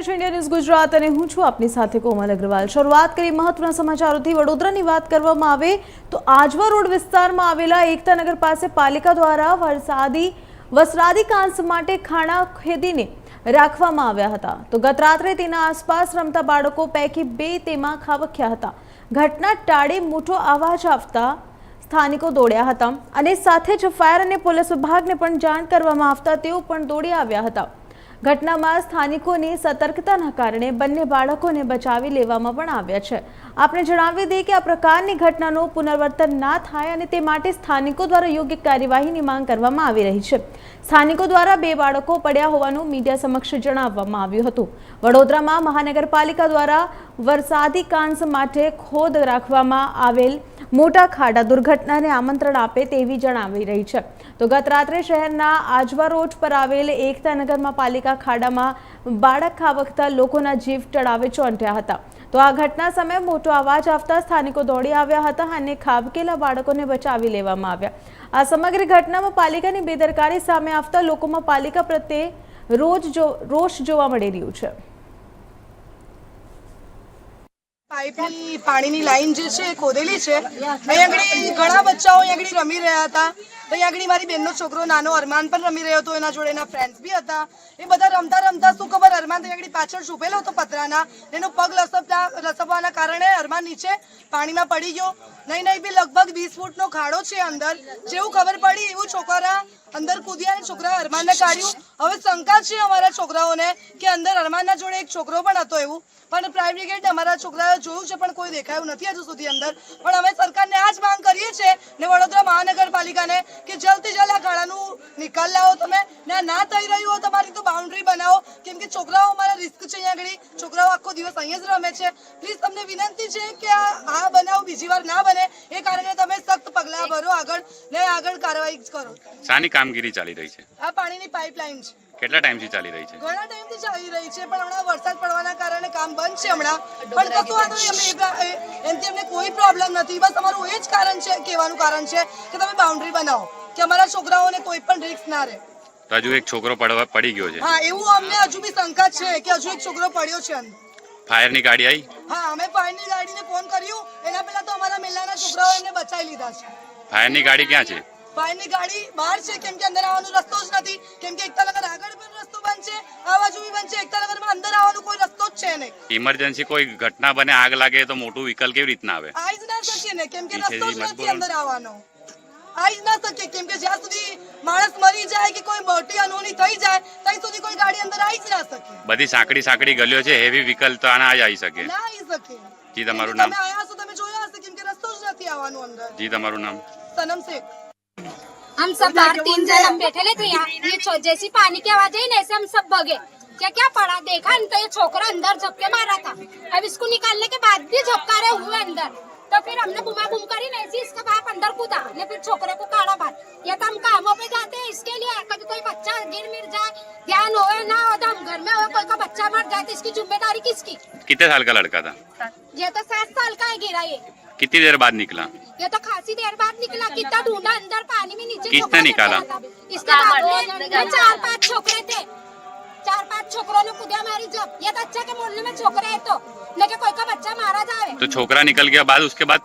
India news Gujarat અને હું છું આપની સાથે કોમલ અગ્રવાલ। શરૂઆત કરી મહત્વના સમાચારોથી। વડોદરાની વાત કરવામાં આવે તો આજવા રોડ વિસ્તારમાં આવેલા એકતાનગર પાસે પાલિકા દ્વારા વસરાદી કાંસ માટે ખાડા ખેદીને રાખવામાં આવ્યા હતા, તો ગત રાત્રે તેના આસપાસ રમતા બાળકો પૈકી 2 તેમાં ખાબક્યા હતા। ઘટના ટાળે મોટો અવાજ આવતા સ્થાનિકો દોડ્યા હતા અને સાથે જ ફાયર અને પોલીસ વિભાગને પણ જાણ કરવામાં આવતા તેઓ પણ દોડી આવ્યા હતા। ઘટનામાં સ્થાનિકોની સતર્કતાના કારણે બંને બાળકોને બચાવી લેવામાં પણ આવ્યા છે। આપણે જણાવી દઈએ કે આ પ્રકારની ઘટનાનું પુનરાવર્તન ના થાય અને તે માટે સ્થાનિકો દ્વારા યોગ્ય કાર્યવાહીની માંગ કરવામાં આવી રહી છે। સ્થાનિકો દ્વારા 2 બાળકો પડ્યા હોવાનું મીડિયા સમક્ષ જણાવવામાં આવ્યું હતું। વડોદરામાં મહાનગરપાલિકા દ્વારા વરસાદી કાંસ માટે ખોદ રાખવામાં આવેલ મોટા ખાડા દુર્ઘટનાને આમંત્રણ આપે તેવી જણાવી રહી છે। તો ગત રાત્રે શહેરના આજવા રોડ પર આવેલ એકતાનગરમાં પાલિકા ખાડામાં બાળક ખાબકતા લોકોના જીવ તળાવે ચોંટ્યા હતા। તો આ ઘટના સમયે મોટો અવાજ આવતા સ્થાનિકો દોડી આવ્યા હતા અને ખાબકેલા બાળકોને બચાવી લેવામાં આવ્યા। આ સમગ્ર ઘટનામાં પાલિકાની બેદરકારી સામે આવતા લોકોમાં પાલિકા પ્રત્યે રોષ જોવા મળી રહ્યું છે। પાઇપની પાણીની લાઈન જે છે ખોદેલી છે। અહીં આગળ ઘણા બચ્ચાઓ અહીં આગળ રમી રહ્યા હતા। તો અહીં આગળ મારી બેનનો છોકરો નાનો અરમાન પણ રમી રહ્યો હતો, એના જોડે એના ફ્રેન્ડ્સ બી હતા। એ બધા રમતા રમતા શું ખબર અરમાન અહીં આગળ પાછળ છુપેલો હતો પતરાના, એનો પગ લસપવાના કારણે અરમાન નીચે પાણીમાં પડી ગયો। નહીં બી લગભગ 20 ફૂટનો ખાડો છે અંદર। જેવું ખબર પડી એવું છોકરા અંદર કૂદ્યા અને છોકરા અરમાનને કાઢ્યું। હવે શંકા છે અમારા છોકરાઓને કે અંદર અરમાનના જોડે એક છોકરો પણ હતો એવું, પણ ફાયર બ્રિગેડ અમારા છોકરાઓ જોયું છે પણ કોઈ દેખાયું નથી હજુ સુધી અંદર। પણ અમે સરકારને આ જ માંગ કરીએ છીએ ને વડોદરા મહાનગરપાલિકાને કે જલ્દથી જલ્દ આ ખાડાનું નિકાલ લાવો તમે, ને ના થઈ રહ્યું હોય તમારી તો બાઉન્ડ્રી બનાવો, કેમ કે છોકરાઓ અમારા રિસ્ક છે। અહીંયા આગળ છોકરાઓ આખો દિવસ અહીંયા જ રમે છે। પ્લીઝ તમને વિનંતી છે કે આ બનાવ બીજી વાર ના બને એ કારણે તમે સખ્ત પગલાં ભરો આગળ કાર્યવાહી કરો। શાની કામગીરી ચાલી રહી છે? આ પાણીની પાઇપલાઇન છે। કેટલા ટાઈમથી ચાલી રહી છે? ઘણા ટાઈમથી ચાલી રહી છે, પણ હમણાં વરસાદ પડવાના કારણે કામ બંધ છે હમણાં। પણ કશું વાંધો નહીં, એનાથી અમને કોઈ પ્રોબ્લેમ નથી। બસ અમારું એ જ કારણ છે, કહેવાનું કારણ છે કે તમે બાઉન્ડ્રી બનાવો કે અમારા છોકરાઓને કોઈ પણ રિસ્ક ના રહે। તો હજુ એક છોકરો પડી ગયો છે? હા, એવું અમને હજુ બી શંકા છે કે હજુ એક છોકરો પડ્યો છે અંદર। ફાયરની ગાડી આવી? હા, અમે ફાયરની ગાડીને ફોન કર્યું, એના પહેલા તો અમારા મેલાના છોકરાઓ એમને બચાવી લીધા છે। ફાયરની ગાડી ક્યાં છે? ફાયરની ગાડી બહાર છે, કેમ કે અંદર આવવાનો રસ્તો જ નથી, કેમ કે એકતાનગર આગળ પણ રસ્તો બંધ છે, આ બાજુ બી બંધ છે। એકતાનગરમાં અંદર આવવાનો કોઈ રસ્તો જ છે નહીં। ઇમરજન્સી કોઈ ઘટના બને, આગ લાગે તો મોટું વ્હીકલ કેવી રીતના આવે? આવી જ ના શકીએ ને, કેમ કે રસ્તો જ નથી અંદર આવવાનો। આવી જ ના શકીએ, કેમ કે જ્યાં સુધી માણસ મરી જાય કે કોઈ મોટી અનહોની થઈ જાય ત્યાં સુધી કોઈ ગાડી અંદર આવી જ ના શકે। બધી સાંકડી ગલીઓ છે, હેવી વ્હીકલ તો આના જ આવી શકે? ના આવી શકે। જી તમારું નામ? તમે આયા છો, તમે જોયા હશે, કેમ કે રસ્તો જ નથી આવવાનો અંદર। જી તમારું નામ? सनम शेख। हम सब बाहर 3 जन हम बैठे थे यहाँ, ये जैसी पानी की आवाज आई ना ऐसे हम सब भगे। क्या पड़ा देखा तो ये छोकरा अंदर झपके मारा था। अब इसको निकालने के बाद भी झपकारे हुए अंदर, तो फिर हमने बुमा बुम करी ना, ऐसे इसका बाप अंदर कूदा ने फिर छोकरे को काढ़ा बाहर। ये तो हम कामों पे जाते हैं इसके लिए, कभी कोई बच्चा गिर मिर जाए, ध्यान हो ना हो तो हम घर में हो, कोई का बच्चा मर जाए तो इसकी जिम्मेदारी किसकी? कितने साल का लड़का था? ये तो 7 साल का है गिरा ये। कितनी देर बाद निकला? ये तो खासी देर बाद निकला। कितना ढूंढा अंदर पानी में नीचे। किसने निकाला? इसका 4-5 छोकरे थे, 4-5 छोकरों ने कूदिया मारी। जब ये तो अच्छा के मोहल्ले में छोकरे है तो लेकिन कोई का बच्चा मारा जाए तो छोकरा निकल गया बाद उसके बाद